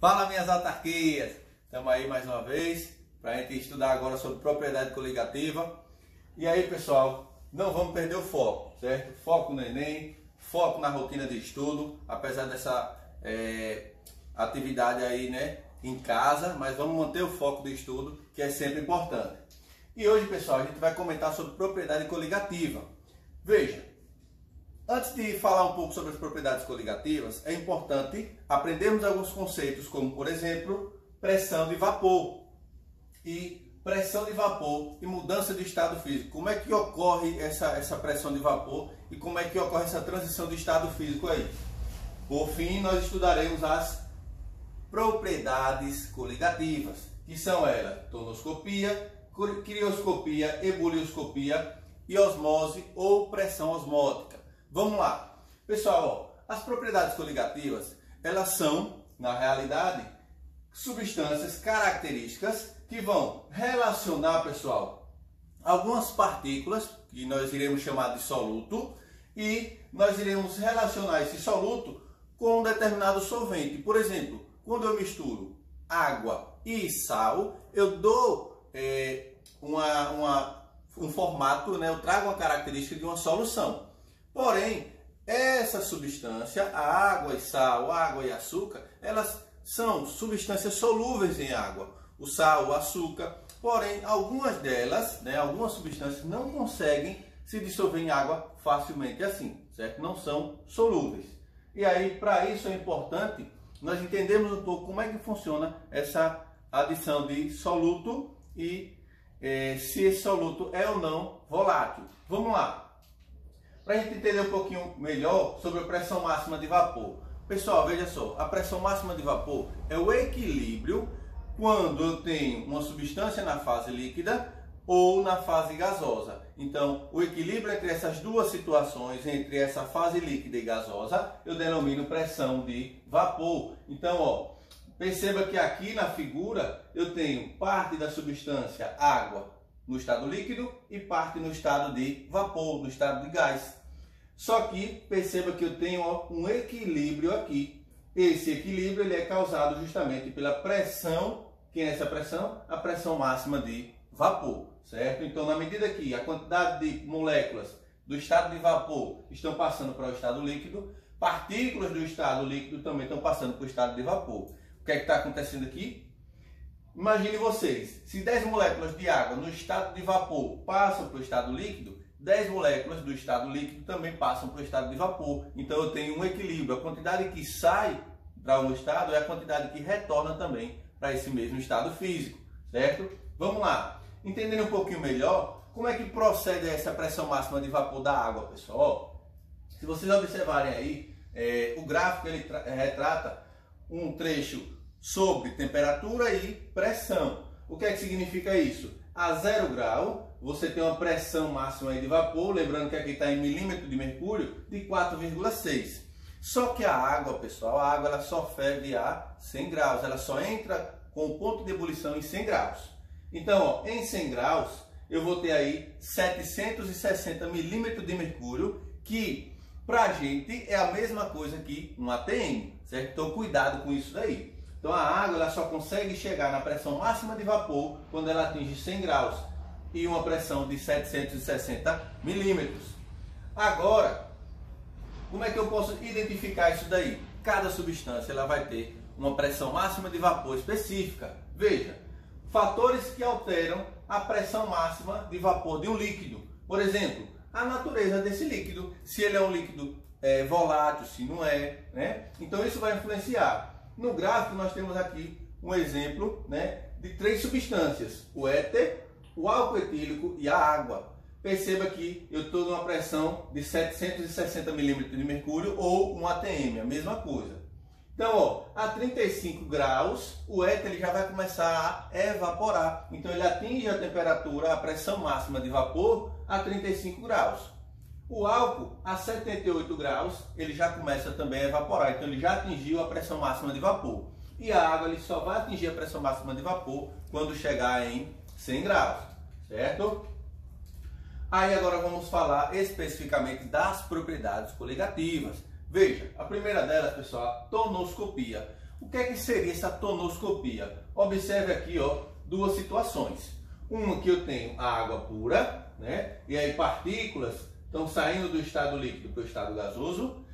Fala, minhas autarquias! Estamos aí mais uma vez para a gente estudar agora sobre propriedade coligativa. E aí, pessoal, não vamos perder o foco, certo? Foco no Enem, foco na rotina de estudo, apesar dessa atividade aí, né, em casa, mas vamos manter o foco do estudo, que é sempre importante. E hoje, pessoal, a gente vai comentar sobre propriedade coligativa. Veja, antes de falar um pouco sobre as propriedades coligativas, é importante aprendermos alguns conceitos, como, por exemplo, pressão de vapor e pressão de vapor e mudança de estado físico. Como é que ocorre essa pressão de vapor e como é que ocorre essa transição de estado físico aí? Por fim, nós estudaremos as propriedades coligativas, que são elas: tonoscopia, crioscopia, ebulioscopia e osmose ou pressão osmótica. Vamos lá. Pessoal, as propriedades coligativas, elas são, na realidade, substâncias características que vão relacionar, pessoal, algumas partículas, que nós iremos chamar de soluto, e nós iremos relacionar esse soluto com um determinado solvente. Por exemplo, quando eu misturo água e sal, eu dou um formato, né? Eu trago uma característica de uma solução. Porém, essa substância, a água e sal, a água e açúcar, elas são substâncias solúveis em água. O sal, o açúcar, porém, algumas delas, né, algumas substâncias não conseguem se dissolver em água facilmente assim, certo? Não são solúveis. E aí, para isso é importante nós entendermos um pouco como é que funciona essa adição de soluto e se esse soluto é ou não volátil. Vamos lá. Para a gente entender um pouquinho melhor sobre a pressão máxima de vapor. Pessoal, veja só, a pressão máxima de vapor é o equilíbrio quando eu tenho uma substância na fase líquida ou na fase gasosa. Então, o equilíbrio entre essas duas situações, entre essa fase líquida e gasosa, eu denomino pressão de vapor. Então, ó, perceba que aqui na figura eu tenho parte da substância água no estado líquido e parte no estado de vapor, no estado de gás. Só que perceba que eu tenho, ó, um equilíbrio aqui. Esse equilíbrio ele é causado justamente pela pressão. Quem é essa pressão? A pressão máxima de vapor, certo? Então, na medida que a quantidade de moléculas do estado de vapor estão passando para o estado líquido, partículas do estado líquido também estão passando para o estado de vapor. O que é que está acontecendo aqui? Imagine vocês, se 10 moléculas de água no estado de vapor passam para o estado líquido, 10 moléculas do estado líquido também passam para o estado de vapor. Então eu tenho um equilíbrio. A quantidade que sai para um estado é a quantidade que retorna também para esse mesmo estado físico, certo? Vamos lá. Entendendo um pouquinho melhor, como é que procede essa pressão máxima de vapor da água, pessoal? Se vocês observarem aí, o gráfico ele retrata um trecho sobre temperatura e pressão. O que é que significa isso? A 0 grau, você tem uma pressão máxima aí de vapor, lembrando que aqui está em milímetro de mercúrio, de 4,6. Só que a água, pessoal, a água ela só ferve a 100 graus, ela só entra com o ponto de ebulição em 100 graus. Então, ó, em 100 graus, eu vou ter aí 760 milímetros de mercúrio, que para a gente é a mesma coisa que um ATM, certo? Então, cuidado com isso daí. Então, a água ela só consegue chegar na pressão máxima de vapor quando ela atinge 100 graus e uma pressão de 760 milímetros. Agora, como é que eu posso identificar isso daí? Cada substância ela vai ter uma pressão máxima de vapor específica. Veja, fatores que alteram a pressão máxima de vapor de um líquido. Por exemplo, a natureza desse líquido, se ele é um líquido volátil, se não é, né? Então isso vai influenciar. No gráfico nós temos aqui um exemplo, né, de 3 substâncias: o éter, o álcool etílico e a água. Perceba que eu estou numa pressão de 760 milímetros de mercúrio ou um ATM, a mesma coisa. Então, ó, a 35 graus, o éter ele já vai começar a evaporar. Então, ele atinge a temperatura, a pressão máxima de vapor a 35 graus. O álcool, a 78 graus, ele já começa também a evaporar. Então, ele já atingiu a pressão máxima de vapor. E a água ele só vai atingir a pressão máxima de vapor quando chegar em 100 graus, certo? Aí agora vamos falar especificamente das propriedades coligativas. Veja, a primeira delas, pessoal, a tonoscopia. O que é que seria essa tonoscopia? Observe aqui, ó, duas situações. Uma que eu tenho a água pura, né? E aí partículas estão saindo do estado líquido para o estado gasoso.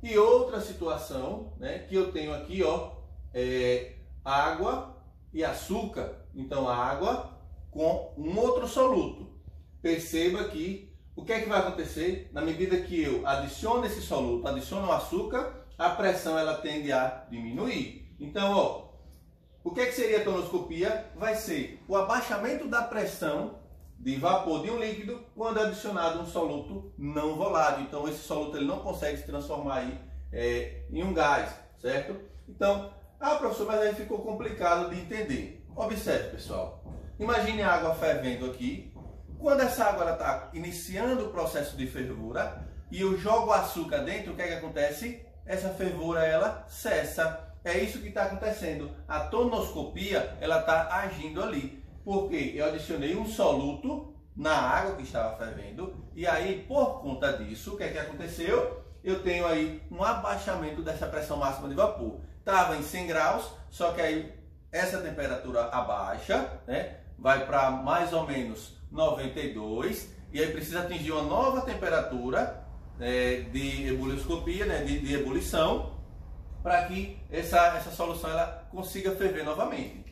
E outra situação, né, que eu tenho aqui, ó, água e açúcar. Então, água com um outro soluto. Perceba que o que é que vai acontecer? Na medida que eu adiciono esse soluto, adiciono o açúcar, a pressão ela tende a diminuir. Então, ó, o que é que seria a tonoscopia? Vai ser o abaixamento da pressão de vapor de um líquido quando é adicionado um soluto não volátil. Então, esse soluto ele não consegue se transformar aí, em um gás, certo? Então, professor, mas aí ficou complicado de entender. Observe, pessoal. Imagine a água fervendo aqui. Quando essa água está iniciando o processo de fervura e eu jogo açúcar dentro, o que é que acontece? Essa fervura ela cessa. É isso que está acontecendo. A tonoscopia ela está agindo ali. Porque eu adicionei um soluto na água que estava fervendo e aí, por conta disso, o que é que aconteceu? Eu tenho aí um abaixamento dessa pressão máxima de vapor. Estava em 100 graus, só que aí essa temperatura abaixa, né? Vai para mais ou menos 92 e aí precisa atingir uma nova temperatura de ebulioscopia, né? de ebulição, para que essa solução ela consiga ferver novamente.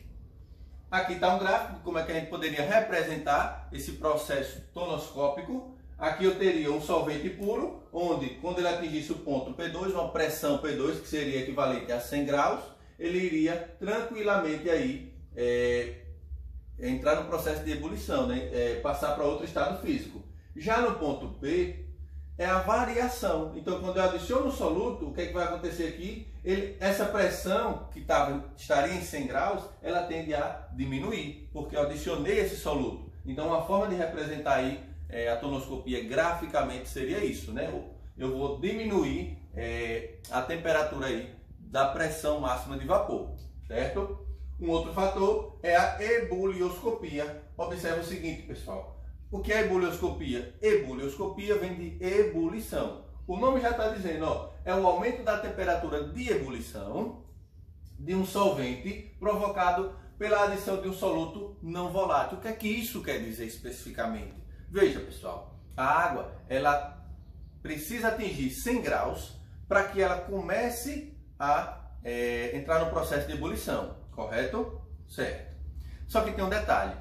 Aqui está um gráfico de como é que a gente poderia representar esse processo tonoscópico. Aqui eu teria um solvente puro, onde quando ele atingisse o ponto P2, uma pressão P2, que seria equivalente a 100 graus, ele iria tranquilamente aí, entrar no processo de ebulição, né? Passar para outro estado físico. Já no ponto P, é a variação. Então, quando eu adiciono o soluto, o que é que vai acontecer aqui? Essa pressão que estaria em 100 graus, ela tende a diminuir, porque eu adicionei esse soluto. Então, uma forma de representar aí a tonoscopia graficamente seria isso, né? Eu vou diminuir a temperatura aí da pressão máxima de vapor, certo? Um outro fator é a ebulioscopia. Observe o seguinte, pessoal. O que é ebulioscopia? Ebulioscopia vem de ebulição. O nome já está dizendo, ó, é o aumento da temperatura de ebulição de um solvente provocado pela adição de um soluto não volátil. O que é que isso quer dizer especificamente? Veja, pessoal, a água ela precisa atingir 100 graus para que ela comece a entrar no processo de ebulição, correto? Certo. Só que tem um detalhe.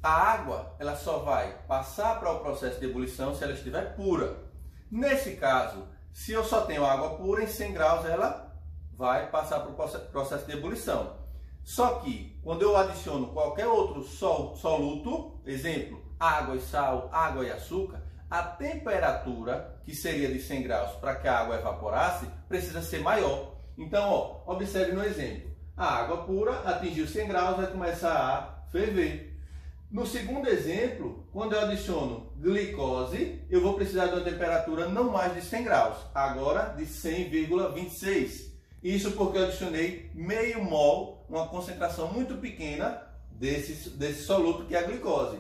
A água ela só vai passar para o processo de ebulição se ela estiver pura. Nesse caso, se eu só tenho água pura, em 100 graus ela vai passar para o processo de ebulição. Só que quando eu adiciono qualquer outro soluto, exemplo, água e sal, água e açúcar, a temperatura que seria de 100 graus para que a água evaporasse precisa ser maior. Então, ó, observe no exemplo. A água pura atingiu 100 graus, vai começar a ferver. No segundo exemplo, quando eu adiciono glicose, eu vou precisar de uma temperatura não mais de 100 graus, agora de 100,26. Isso porque eu adicionei meio mol, uma concentração muito pequena desse soluto que é a glicose.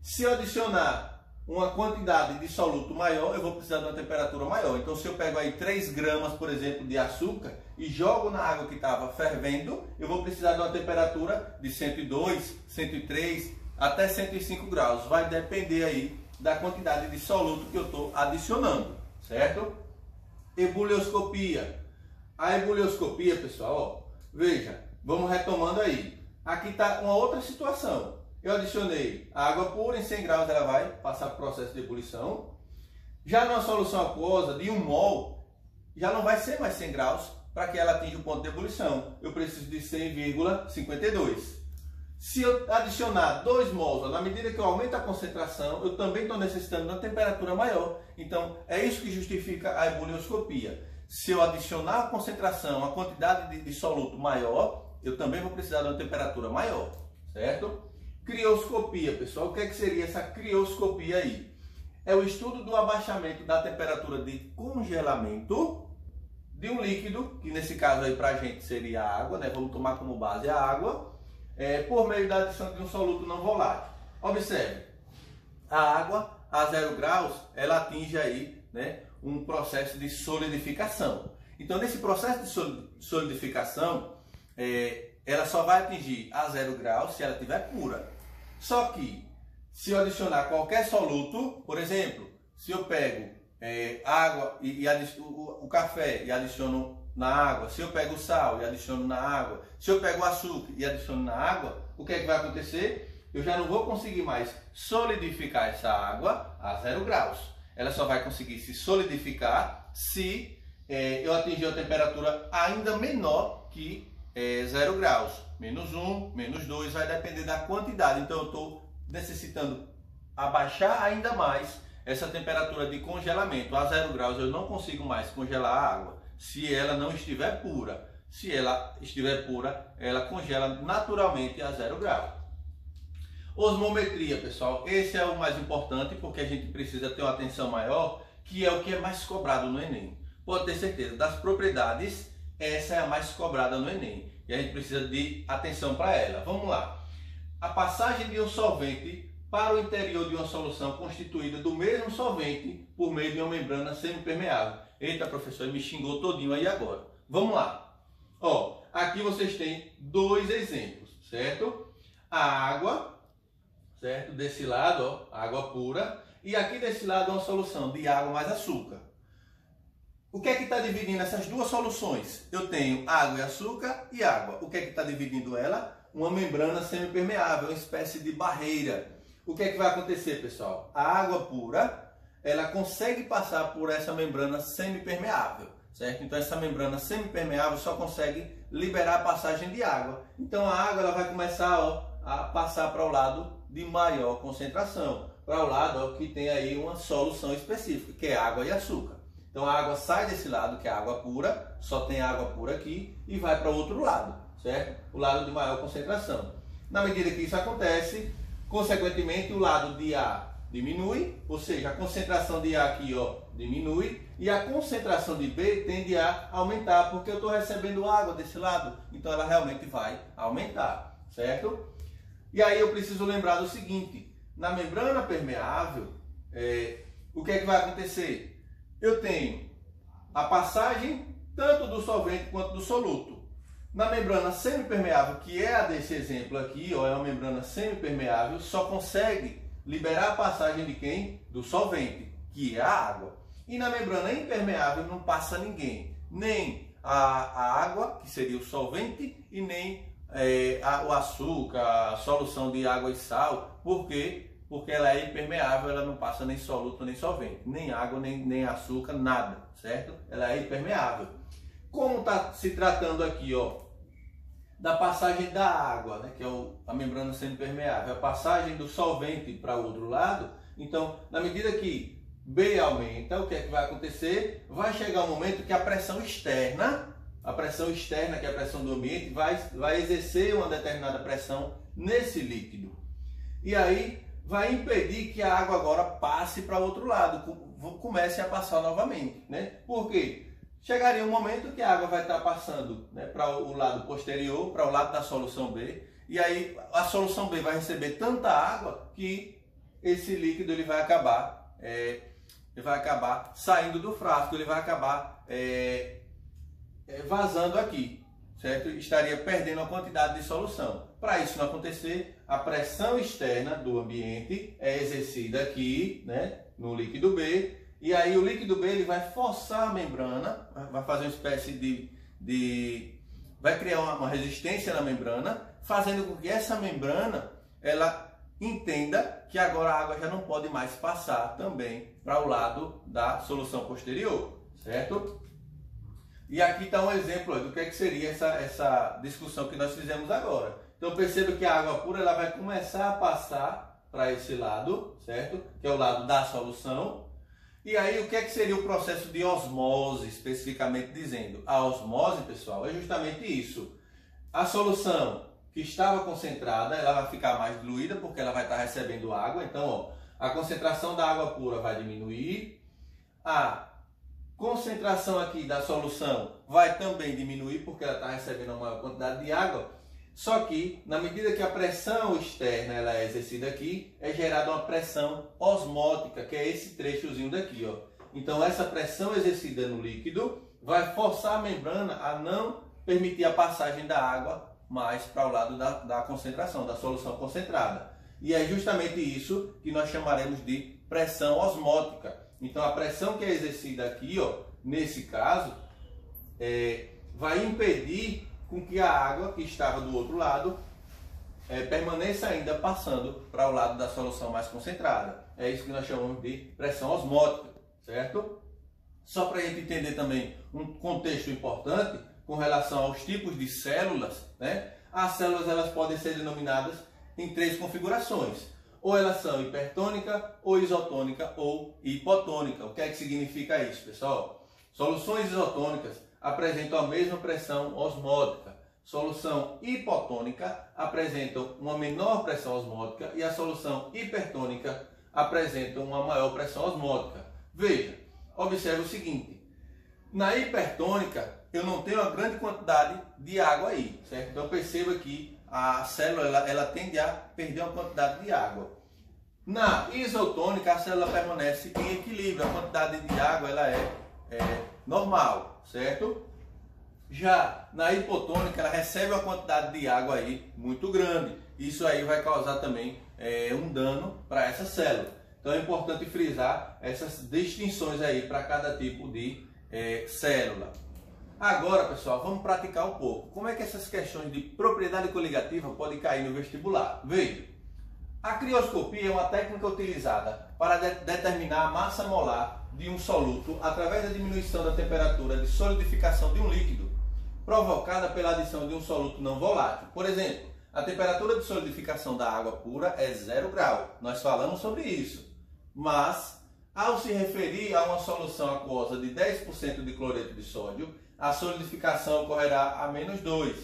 Se eu adicionar uma quantidade de soluto maior, eu vou precisar de uma temperatura maior. Então, se eu pego aí 3 gramas, por exemplo, de açúcar e jogo na água que estava fervendo, eu vou precisar de uma temperatura de 102, 103, até 105 graus. Vai depender aí da quantidade de soluto que eu estou adicionando, certo? Ebulioscopia. A ebulioscopia, pessoal, ó, veja, vamos retomando aí. Aqui está uma outra situação. Eu adicionei água pura, em 100 graus ela vai passar para o processo de ebulição. Já numa solução aquosa de 1 mol, já não vai ser mais 100 graus para que ela atinja o ponto de ebulição. Eu preciso de 100,52. Se eu adicionar 2 mols, na medida que eu aumento a concentração, eu também estou necessitando de uma temperatura maior. Então, é isso que justifica a ebulioscopia. Se eu adicionar a concentração, a quantidade de soluto maior, eu também vou precisar de uma temperatura maior, certo? Crioscopia, pessoal, o que é que seria essa crioscopia aí? É o estudo do abaixamento da temperatura de congelamento de um líquido, que nesse caso aí pra gente seria a água, né? Vamos tomar como base a água, por meio da adição de um soluto não volátil. Observe, a água a 0 graus, ela atinge aí, né, um processo de solidificação. Então, nesse processo de solidificação, ela só vai atingir a 0 graus se ela estiver pura. Só que, se eu adicionar qualquer soluto, por exemplo, se eu pego água e o café e adiciono na água, se eu pego o sal e adiciono na água, se eu pego o açúcar e adiciono na água, o que é que vai acontecer? Eu já não vou conseguir mais solidificar essa água a 0 graus. Ela só vai conseguir se solidificar se eu atingir uma temperatura ainda menor que 0 graus. Menos 1, menos 2, vai depender da quantidade. Então eu estou necessitando abaixar ainda mais essa temperatura de congelamento. A 0 graus eu não consigo mais congelar a água se ela não estiver pura. Se ela estiver pura, ela congela naturalmente a 0 graus. Osmometria, pessoal, esse é o mais importante porque a gente precisa ter uma atenção maior, que é o que é mais cobrado no Enem. Pode ter certeza, das propriedades, essa é a mais cobrada no Enem. E a gente precisa de atenção para ela. Vamos lá. A passagem de um solvente para o interior de uma solução constituída do mesmo solvente por meio de uma membrana semipermeável. Eita, professor, ele me xingou todinho aí agora. Vamos lá. Ó, aqui vocês têm dois exemplos, certo? A água, certo? Desse lado, ó, água pura. E aqui desse lado uma solução de água mais açúcar. O que é que está dividindo essas duas soluções? Eu tenho água e açúcar e água. O que é que está dividindo ela? Uma membrana semipermeável, uma espécie de barreira. O que é que vai acontecer, pessoal? A água pura, ela consegue passar por essa membrana semipermeável, certo? Então essa membrana semipermeável só consegue liberar a passagem de água. Então a água ela vai começar, ó, a passar para o lado de maior concentração, para o lado, ó, que tem aí uma solução específica, que é água e açúcar. Então a água sai desse lado, que é a água pura, só tem água pura aqui, e vai para o outro lado, certo? O lado de maior concentração. Na medida que isso acontece, consequentemente o lado de A diminui, ou seja, a concentração de A aqui, ó, diminui, e a concentração de B tende a aumentar, porque eu estou recebendo água desse lado, então ela realmente vai aumentar, certo? E aí eu preciso lembrar do seguinte, na membrana permeável, o que é que vai acontecer? Eu tenho a passagem tanto do solvente quanto do soluto. Na membrana semipermeável, que é a desse exemplo aqui, ó, é uma membrana semipermeável, só consegue liberar a passagem de quem? Do solvente, que é a água. E na membrana impermeável não passa ninguém, nem a água, que seria o solvente, e nem o açúcar, a solução de água e sal. Por quê? Porque ela é impermeável, ela não passa nem soluto nem solvente, nem água, nem açúcar, nada, certo? Ela é impermeável. Como está se tratando aqui, ó, da passagem da água, né, que é a membrana semipermeável, a passagem do solvente para o outro lado, então, na medida que B aumenta, o que é que vai acontecer? Vai chegar um momento que a pressão externa, que é a pressão do ambiente, vai exercer uma determinada pressão nesse líquido. E aí vai impedir que a água agora passe para o outro lado, comece a passar novamente, né? Por quê? Chegaria um momento que a água vai estar passando, né, para o lado posterior, para o lado da solução B, e aí a solução B vai receber tanta água que esse líquido ele vai acabar saindo do frasco, ele vai acabar vazando aqui, certo? Estaria perdendo a quantidade de solução. Para isso não acontecer, a pressão externa do ambiente é exercida aqui, né, no líquido B, e aí o líquido B ele vai forçar a membrana, vai fazer uma espécie vai criar uma resistência na membrana, fazendo com que essa membrana ela entenda que agora a água já não pode mais passar também para o lado da solução posterior, certo? E aqui está um exemplo do que é que seria essa discussão que nós fizemos agora. Então perceba que a água pura ela vai começar a passar para esse lado, certo? Que é o lado da solução. E aí o que é que seria o processo de osmose, especificamente dizendo? A osmose, pessoal, é justamente isso. A solução que estava concentrada, ela vai ficar mais diluída porque ela vai estar recebendo água. Então, ó, a concentração da água pura vai diminuir. A concentração aqui da solução vai também diminuir porque ela está recebendo uma maior quantidade de água. Só que, na medida que a pressão externa ela é exercida aqui, é gerada uma pressão osmótica, que é esse trechozinho daqui, ó. Então, essa pressão exercida no líquido vai forçar a membrana a não permitir a passagem da água mais para o lado da concentração, da solução concentrada. E é justamente isso que nós chamaremos de pressão osmótica. Então a pressão que é exercida aqui, ó, nesse caso, vai impedir com que a água que estava do outro lado permaneça ainda passando para o lado da solução mais concentrada. É isso que nós chamamos de pressão osmótica, certo? Só para a gente entender também um contexto importante com relação aos tipos de células, né? As células elas podem ser denominadas em 3 configurações. Ou elas são hipertônica, ou isotônica, ou hipotônica. O que é que significa isso, pessoal? Soluções isotônicas apresentam a mesma pressão osmótica. Solução hipotônica apresenta uma menor pressão osmótica e a solução hipertônica apresenta uma maior pressão osmótica. Veja, observe o seguinte, na hipertônica eu não tenho uma grande quantidade de água aí, certo? Então perceba que a célula ela tende a perder uma quantidade de água. Na isotônica a célula permanece em equilíbrio, a quantidade de água ela é normal, certo? Já na hipotônica ela recebe uma quantidade de água aí muito grande. Isso aí vai causar também um dano para essa célula. Então é importante frisar essas distinções aí para cada tipo de célula. Agora, pessoal, vamos praticar um pouco. Como é que essas questões de propriedade coligativa podem cair no vestibular? Veja, a crioscopia é uma técnica utilizada para determinar a massa molar de um soluto através da diminuição da temperatura de solidificação de um líquido, provocada pela adição de um soluto não volátil. Por exemplo, a temperatura de solidificação da água pura é 0 grau. Nós falamos sobre isso. Mas, ao se referir a uma solução aquosa de 10% de cloreto de sódio, a solidificação ocorrerá a -2.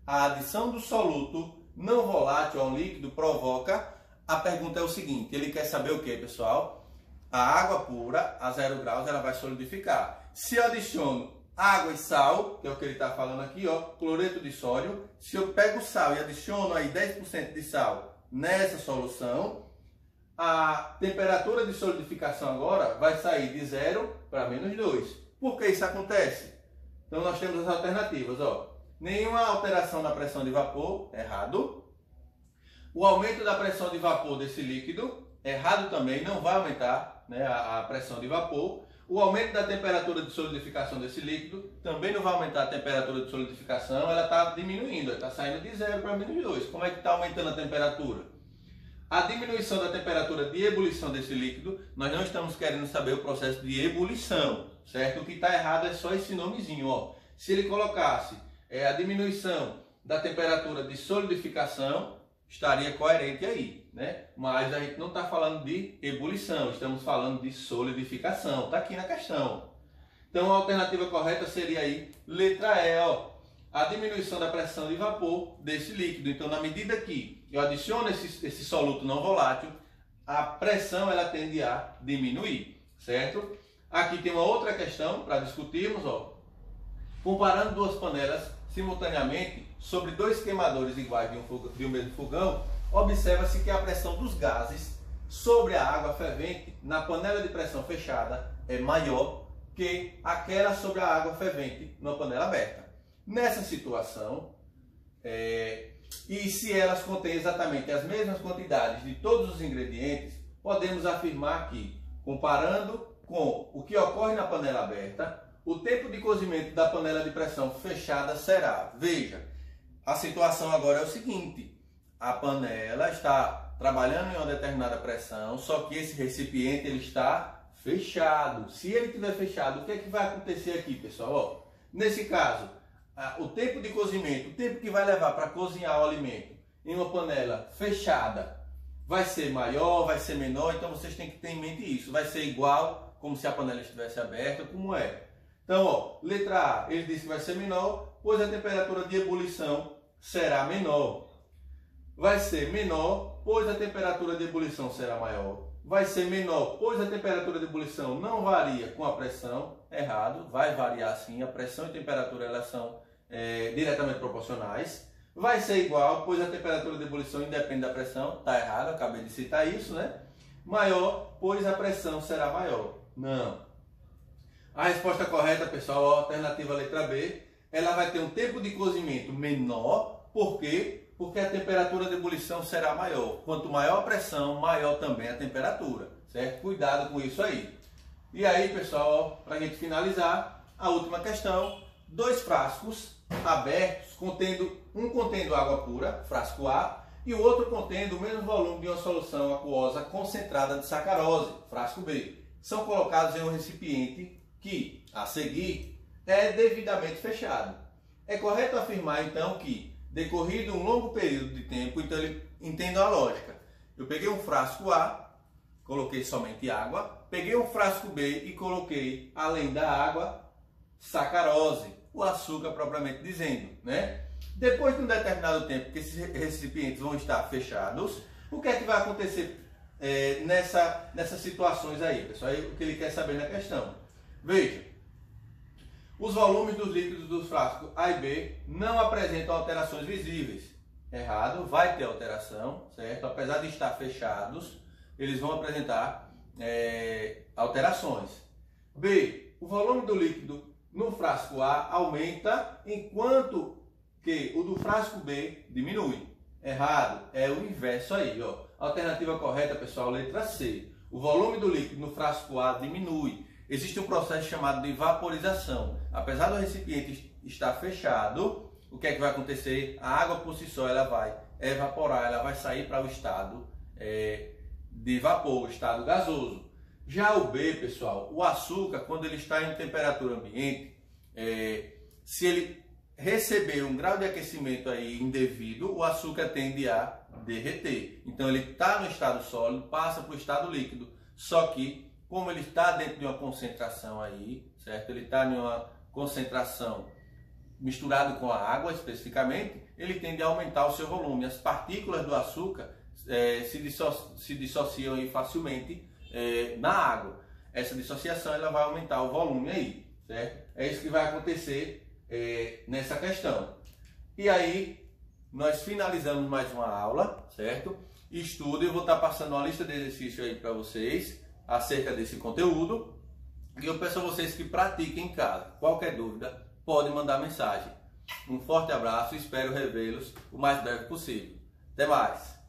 A adição do soluto não volátil a um líquido provoca... A pergunta é o seguinte, ele quer saber o que, pessoal? A água pura, a 0 graus, ela vai solidificar. Se eu adiciono água e sal, que é o que ele está falando aqui, ó, cloreto de sódio, se eu pego o sal e adiciono aí 10% de sal nessa solução, a temperatura de solidificação agora vai sair de 0 para -2. Por que isso acontece? Então nós temos as alternativas, ó. Nenhuma alteração na pressão de vapor, errado. O aumento da pressão de vapor desse líquido, errado também, não vai aumentar, né, a pressão de vapor. O aumento da temperatura de solidificação desse líquido também não vai aumentar a temperatura de solidificação, ela está diminuindo, está saindo de 0 para -2. Como é que está aumentando a temperatura? A diminuição da temperatura de ebulição desse líquido, nós não estamos querendo saber o processo de ebulição, certo? O que está errado é só esse nomezinho, ó. Se ele colocasse a diminuição da temperatura de solidificação, estaria coerente aí, né? Mas a gente não está falando de ebulição, estamos falando de solidificação, está aqui na questão. Então a alternativa correta seria aí letra E, ó, a diminuição da pressão de vapor desse líquido. Então na medida que eu adiciono esse soluto não volátil, a pressão ela tende a diminuir, certo? Aqui tem uma outra questão para discutirmos, ó. Comparando duas panelas simultaneamente sobre 2 queimadores iguais de um mesmo fogão, observa-se que a pressão dos gases sobre a água fervente na panela de pressão fechada é maior que aquela sobre a água fervente numa panela aberta. Nessa situação, e se elas contêm exatamente as mesmas quantidades de todos os ingredientes, podemos afirmar que, comparando com o que ocorre na panela aberta, o tempo de cozimento da panela de pressão fechada será, veja, a situação agora é o seguinte, a panela está trabalhando em uma determinada pressão, só que esse recipiente ele está fechado. Se ele estiver fechado, o que é que vai acontecer aqui, pessoal? Ó, nesse caso, o tempo de cozimento, o tempo que vai levar para cozinhar o alimento em uma panela fechada, vai ser maior, vai ser menor, então vocês têm que ter em mente isso. Vai ser igual, como se a panela estivesse aberta, como é. Então, ó, letra A, ele diz que vai ser menor, pois a temperatura de ebulição será menor. Vai ser menor, pois a temperatura de ebulição será maior. Vai ser menor, pois a temperatura de ebulição não varia com a pressão. Errado, vai variar sim, a pressão e a temperatura elas são diretamente proporcionais. Vai ser igual, pois a temperatura de ebulição independe da pressão. Está errado, acabei de citar isso, né? Maior, pois a pressão será maior. Não. A resposta correta, pessoal, a alternativa letra B. ela vai ter um tempo de cozimento menor. Por quê? Porque a temperatura de ebulição será maior. Quanto maior a pressão, maior também a temperatura, certo? Cuidado com isso aí. E aí, pessoal, para a gente finalizar, a última questão: 2 frascos abertos, um contendo água pura, frasco A, e o outro contendo o mesmo volume de uma solução aquosa concentrada de sacarose, frasco B. São colocados em um recipiente que, a seguir, é devidamente fechado. É correto afirmar, então, que, decorrido um longo período de tempo, então entenda a lógica. Eu peguei um frasco A, coloquei somente água, peguei um frasco B e coloquei, além da água, sacarose, o açúcar propriamente dizendo, né? Depois de um determinado tempo que esses recipientes vão estar fechados, o que é que vai acontecer nessas situações aí, pessoal? Aí, o que ele quer saber na questão. Veja, os volumes dos líquidos dos frascos A e B não apresentam alterações visíveis. Errado, vai ter alteração, certo? Apesar de estar fechados, eles vão apresentar alterações. B, o volume do líquido no frasco A aumenta, enquanto que o do frasco B diminui. Errado, é o inverso aí, ó. Alternativa correta, pessoal, letra C. O volume do líquido no frasco A diminui. Existe um processo chamado de vaporização. Apesar do recipiente estar fechado, o que é que vai acontecer? A água por si só ela vai evaporar, ela vai sair para o estado de vapor, o estado gasoso. Já o B, pessoal, o açúcar, quando ele está em temperatura ambiente, se ele receber um grau de aquecimento aí indevido, o açúcar tende a derreter. Então ele está no estado sólido, passa para o estado líquido. Só que, como ele está dentro de uma concentração aí, certo? Ele está em uma concentração misturado com a água especificamente, ele tende a aumentar o seu volume. As partículas do açúcar se dissociam aí facilmente na água. Essa dissociação ela vai aumentar o volume aí, certo? É isso que vai acontecer nessa questão. E aí nós finalizamos mais uma aula, certo? Estudo, eu vou estar passando uma lista de exercícios aí para vocês acerca desse conteúdo, e eu peço a vocês que pratiquem em casa. Qualquer dúvida, pode mandar mensagem. Um forte abraço e espero revê-los o mais breve possível. Até mais!